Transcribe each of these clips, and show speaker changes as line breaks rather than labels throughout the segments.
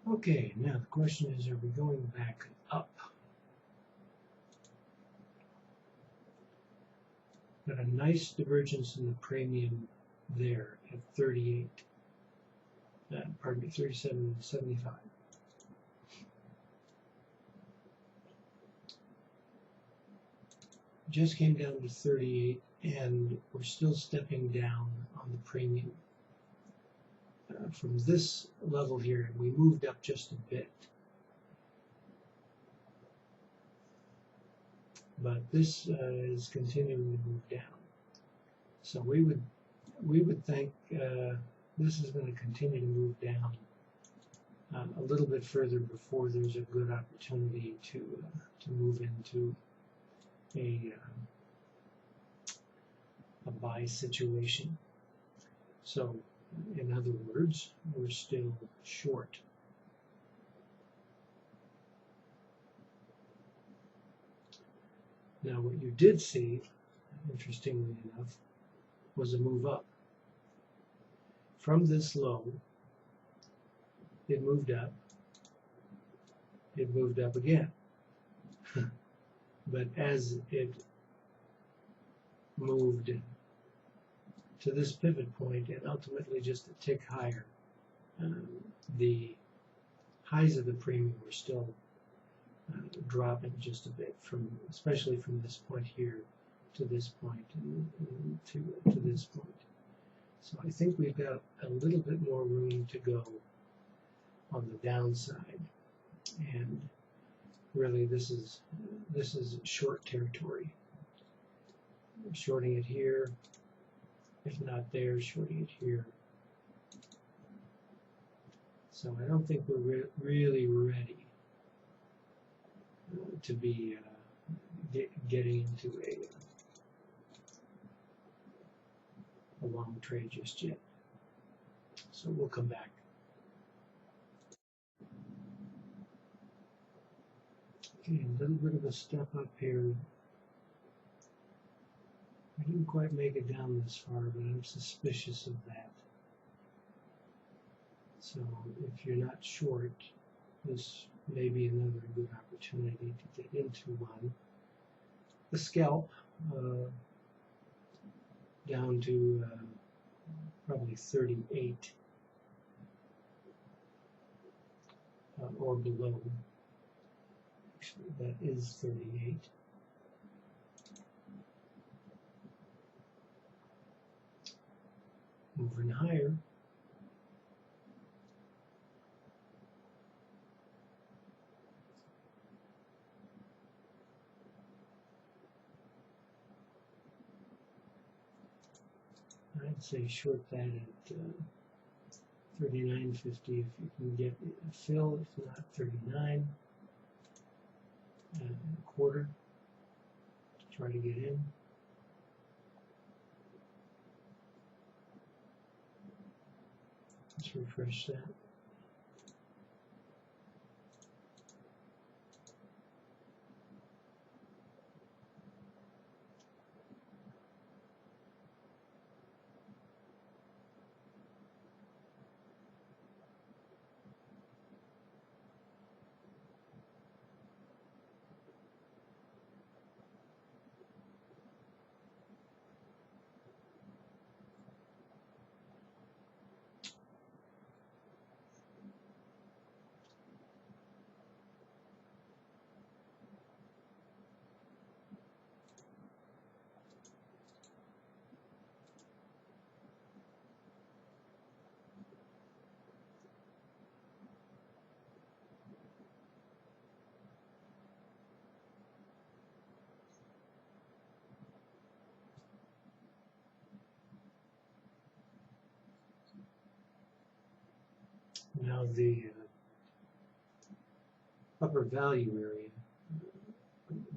Okay, now the question is, are we going back up? Got a nice divergence in the premium there at 38. Pardon me, 37.75. Just came down to 38, and we're still stepping down on the premium. From this level here, we moved up just a bit. But this is continuing to move down. So we would think this is going to continue to move down a little bit further before there's a good opportunity to move into a buy situation. So, in other words, we're still short. Now, what you did see, interestingly enough, was a move up. From this low, it moved up again. But as it moved to this pivot point and ultimately just a tick higher, the highs of the premium were still dropping just a bit, especially from this point here to this point and to this point. So I think we've got a little bit more room to go on the downside, and really this is short territory. Shorting it here, if not there, shorting it here. So I don't think we're really ready to be getting into a long trade just yet. So we'll come back. Okay, a little bit of a step up here. I didn't quite make it down this far, but I'm suspicious of that. So if you're not short, this may be another good opportunity to get into one. The scalp down to probably 38 or below. Actually, that is 38. Moving higher. I'd say short that at 39.50 if you can get a fill, if not 39 and a quarter to try to get in. Let's refresh that. Now the upper value area,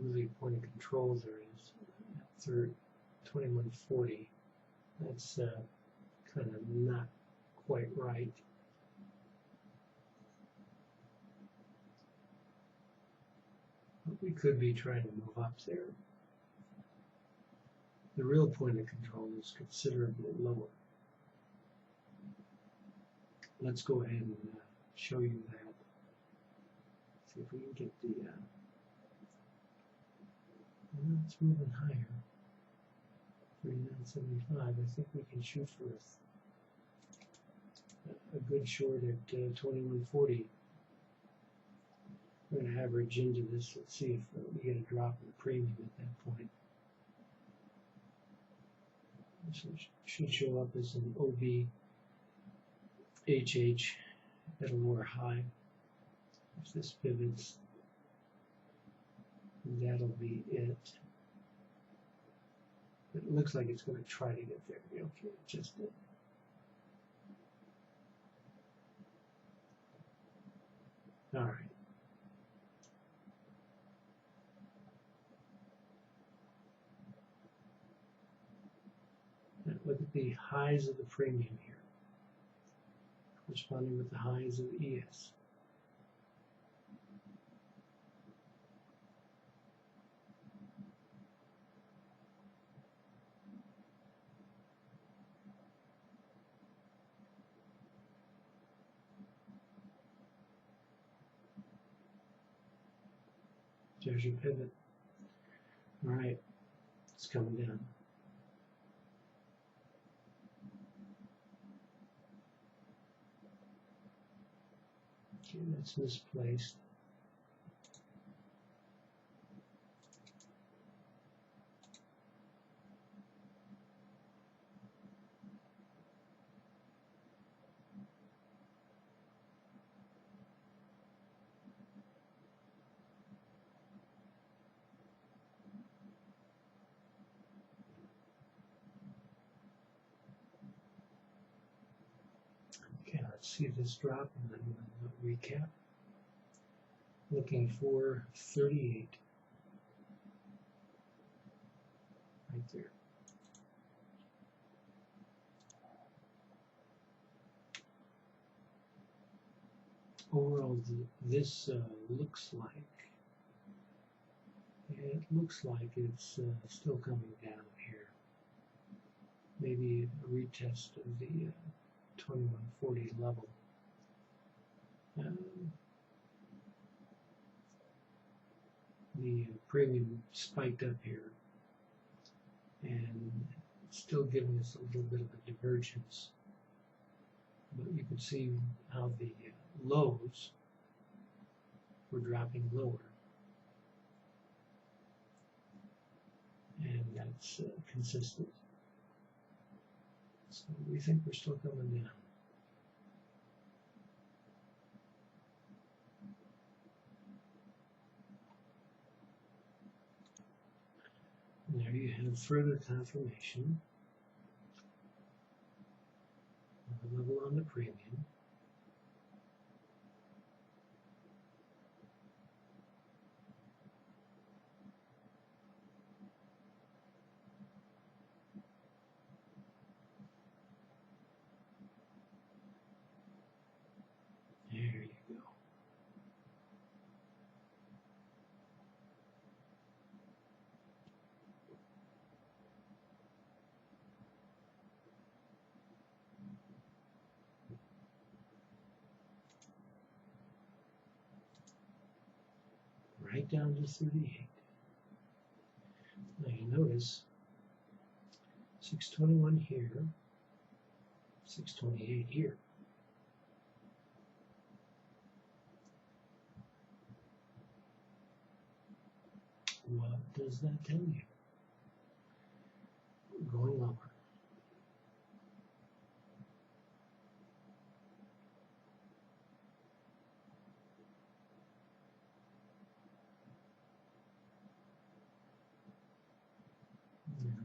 really point of control there is at 2140. That's kind of not quite right. But we could be trying to move up there. The real point of control is considerably lower. Let's go ahead and show you that See if we can get the, it's moving higher. 39.75. I think we can shoot for a good short at 21.40. We're going to average into this. Let's see if we get a drop in the premium at that point. This should show up as an OBHH at a lower high. If this pivots, that'll be it. But it looks like it's going to try to get there. Okay, just did. All right. Now look at the highs of the premium here, corresponding with the highs of the ES. There's your pivot. All right, it's coming down. Okay, that's misplaced. Okay, let's see this drop and then we'll recap. Looking for 38. Right there. Overall, this looks like it's still coming down here. Maybe a retest of the 2140 level. The premium spiked up here and still giving us a little bit of a divergence. But you can see how the lows were dropping lower. And that's consistent. So we think we're still coming down. And there you have further confirmation of the level on the premium. There you go. Right down to 38. Now you notice 621 here, 628 here. What does that tell you? Going lower.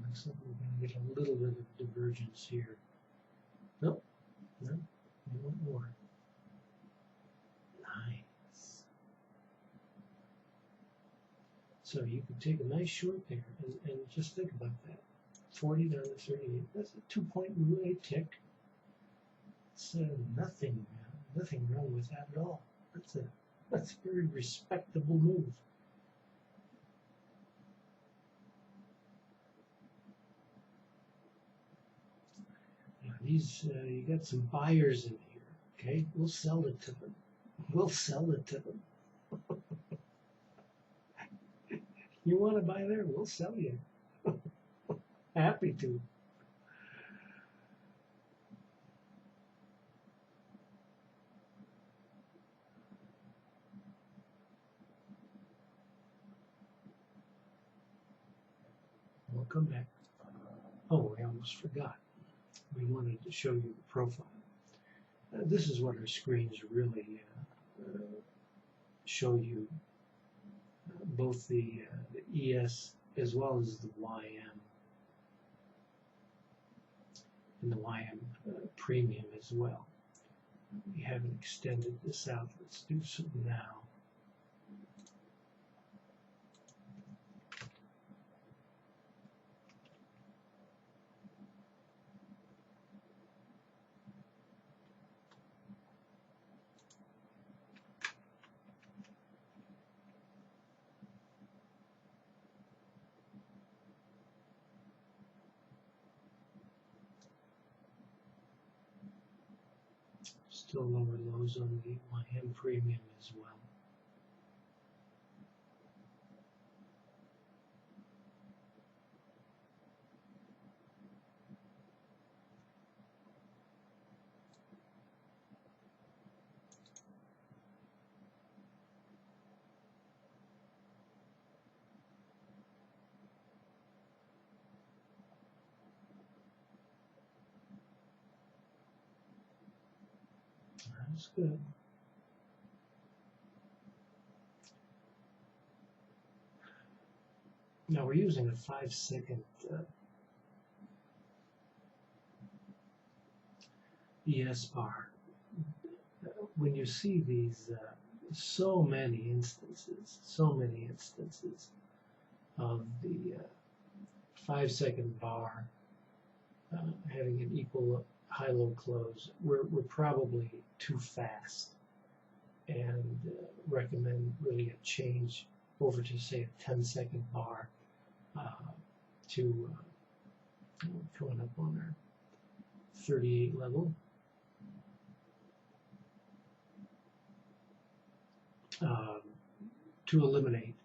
Looks like we're going to get a little bit of divergence here. Nope. No, we want more. Nice. So you could take a nice short there and just think about that. 40 down to 38. That's a 2-point tick. It's nothing wrong with that at all. That's a very respectable move. These, you got some buyers in here, okay? We'll sell it to them. We'll sell it to them. You want to buy there? We'll sell you. Happy to. We'll come back. Oh, we almost forgot. We wanted to show you the profile. This is what our screens really show you, both the ES as well as the YM, and the YM premium as well. We haven't extended this out. Let's do so now. Still lower lows on the YM premium as well. That's good. Now we're using a 5-second ES bar. When you see these, so many instances of the 5-second bar having an equal high-low close, we're probably too fast, and recommend really a change over to, say, a 10-second bar to coming up on our 38 level. To eliminate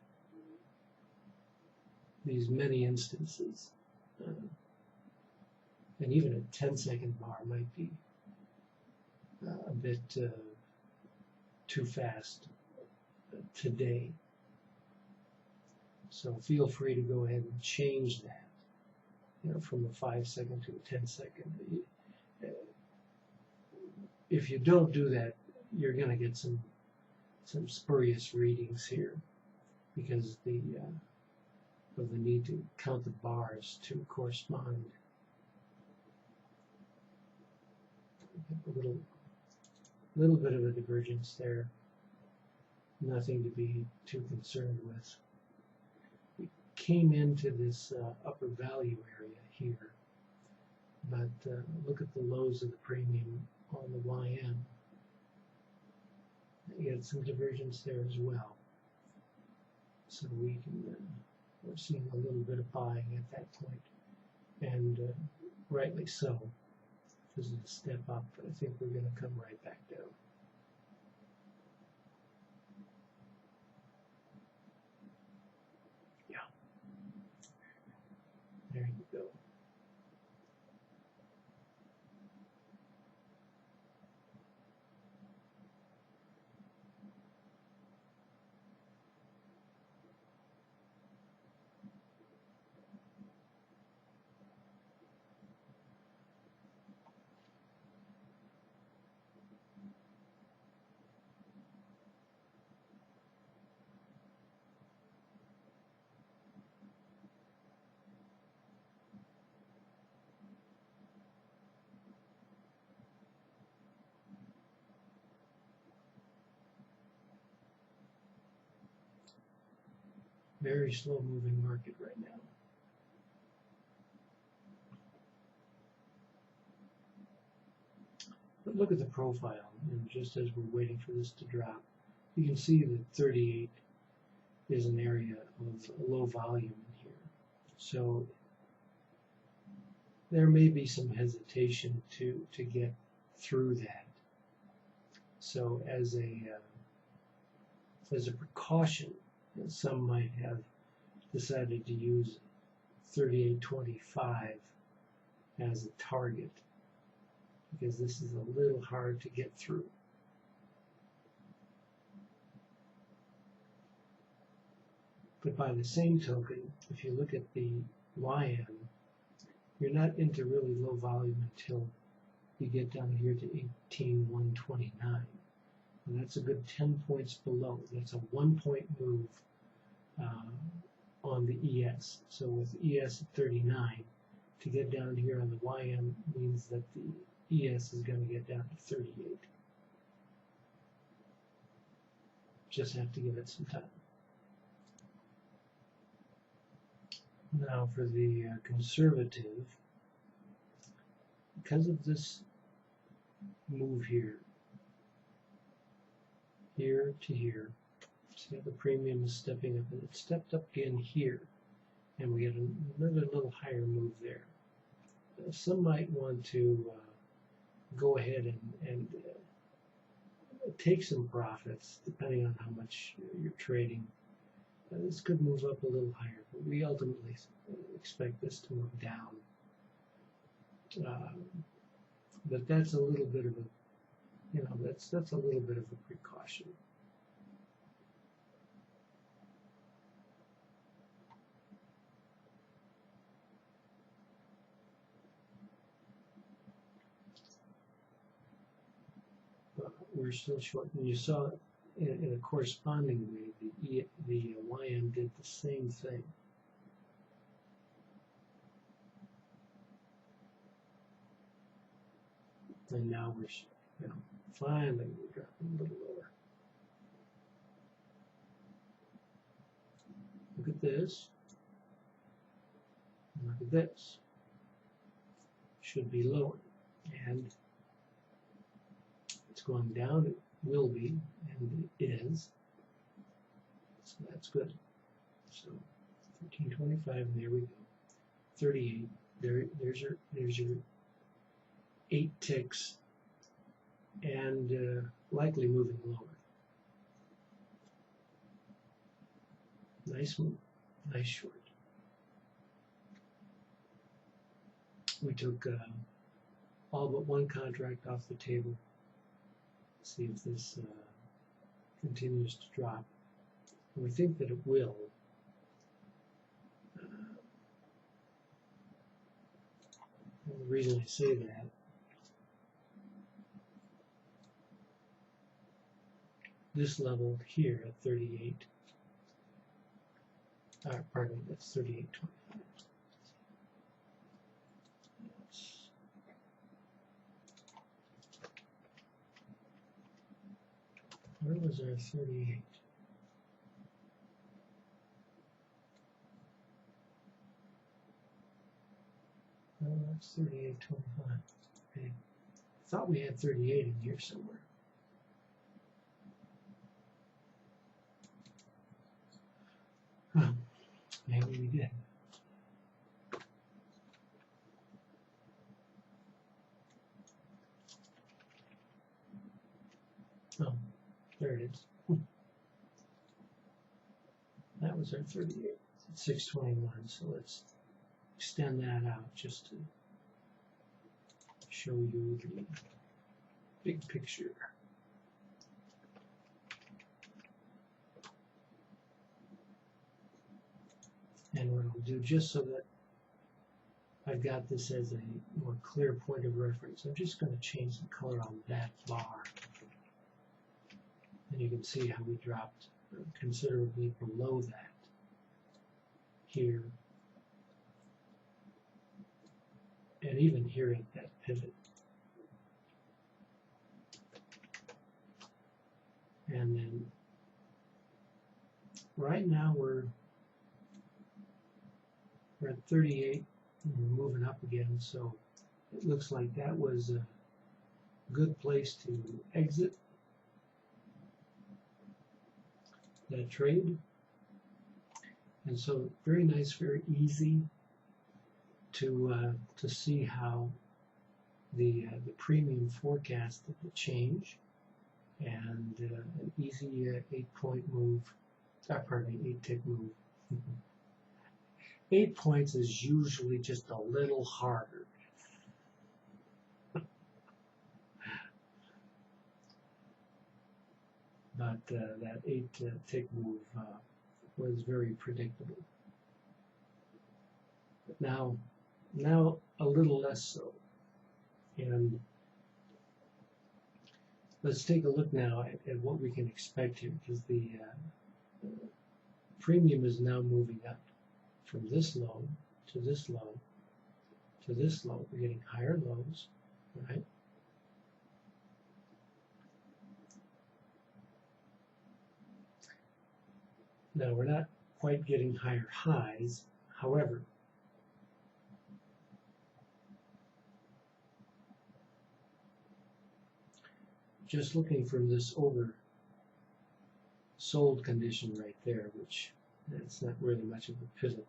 these many instances. And even a 10-second bar might be a bit too fast today. So feel free to go ahead and change that, from a 5-second to a 10-second. If you don't do that, you're going to get some spurious readings here because of the need to count the bars to correspond. A little bit of a divergence there. Nothing to be too concerned with. We came into this upper value area here, but look at the lows of the premium on the YM. You get some divergence there as well. So we can, we're seeing a little bit of buying at that point, and rightly so. This is a step up, but I think we're going to come right back down. Yeah. There you go. Very slow moving market right now. But look at the profile, and just as we're waiting for this to drop, you can see that 38 is an area of low volume in here. So there may be some hesitation to get through that. So as a precaution, some might have decided to use 38.25 as a target because this is a little hard to get through. But by the same token, if you look at the YM, you're not into really low volume until you get down here to 18,129. And that's a good 10 points below. That's a 1-point move on the ES. So with ES at 39, to get down here on the YM means that the ES is going to get down to 38. Just have to give it some time. Now for the conservative, because of this move here to here, see how the premium is stepping up, and it stepped up again here, and we get another little higher move there. Some might want to go ahead and take some profits, depending on how much you're trading. This could move up a little higher, but we ultimately expect this to move down. But that's a little bit of a, that's a little bit of a precaution. But we're still short, and you saw in a corresponding way, the YM did the same thing. And now we're, finally we're dropping a little lower. Look at this. Look at this. Should be lower, and it's going down. It will be, and it is. So that's good. So 13.25, and there we go. 38. There's your 8 ticks, and likely moving lower. Nice move, nice short. We took all but one contract off the table. See if this continues to drop. And we think that it will. And the reason I say that, this level here at 38, pardon me, that's 38.25. Where was our 38? Oh, that's 38.25. Okay. I thought we had 38 in here somewhere. Huh. Maybe we did. Oh, there it is. That was our 38. It's 621, so let's extend that out just to show you the big picture. And what I'll do, just so that I've got this as a more clear point of reference, I'm just going to change the color on that bar. And you can see how we dropped considerably below that here, and even here at that pivot. And then right now we're at 38, and we're moving up again, so it looks like that was a good place to exit that trade. And so very nice, very easy to see how the premium forecasted the change, and an easy 8-point move, pardon me, 8-tick move. 8 points is usually just a little harder. But that 8 tick move was very predictable. But now a little less so. And let's take a look now at what we can expect here, because the premium is now moving up from this low to this low to this low. We're getting higher lows, right? Now we're not quite getting higher highs, however, just looking from this oversold condition right there, which that's not really much of a pivot.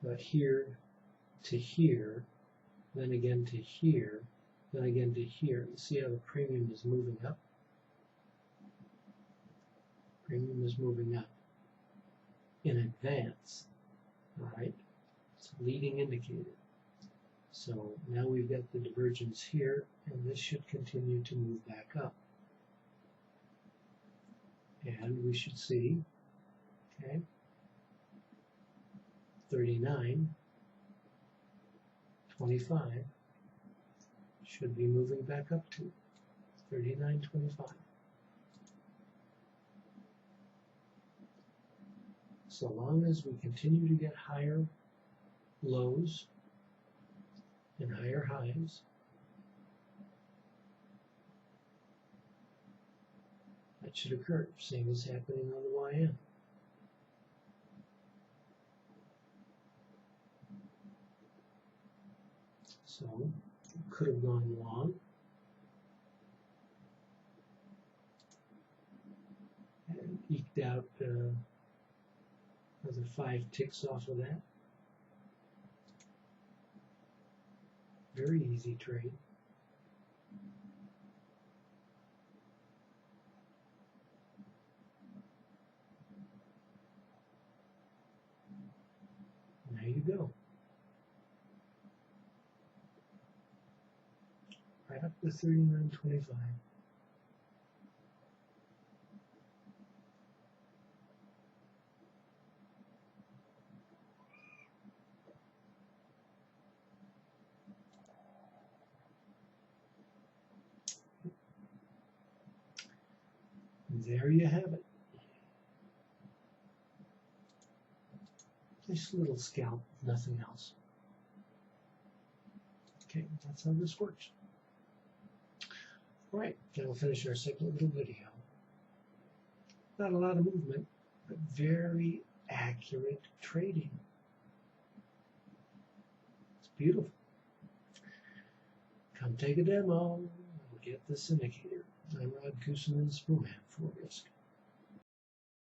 But here to here, then again to here, then again to here. You see how the premium is moving up? Premium is moving up in advance, all right? It's a leading indicator. So now we've got the divergence here, and this should continue to move back up. And we should see, okay, 39.25 should be moving back up to 39.25. So long as we continue to get higher lows and higher highs, that should occur. Same as happening on the YM. So could have gone long. And eked out another 5 ticks off of that. Very easy trade. There you go. Right up to 39.25. There you have it. Just a little scalp, nothing else. Okay, that's how this works. All right, then we'll finish our second little video. Not a lot of movement, but very accurate trading. It's beautiful. Come take a demo. We'll get this indicator. I'm Rod Kuseman, Spoon for Risk.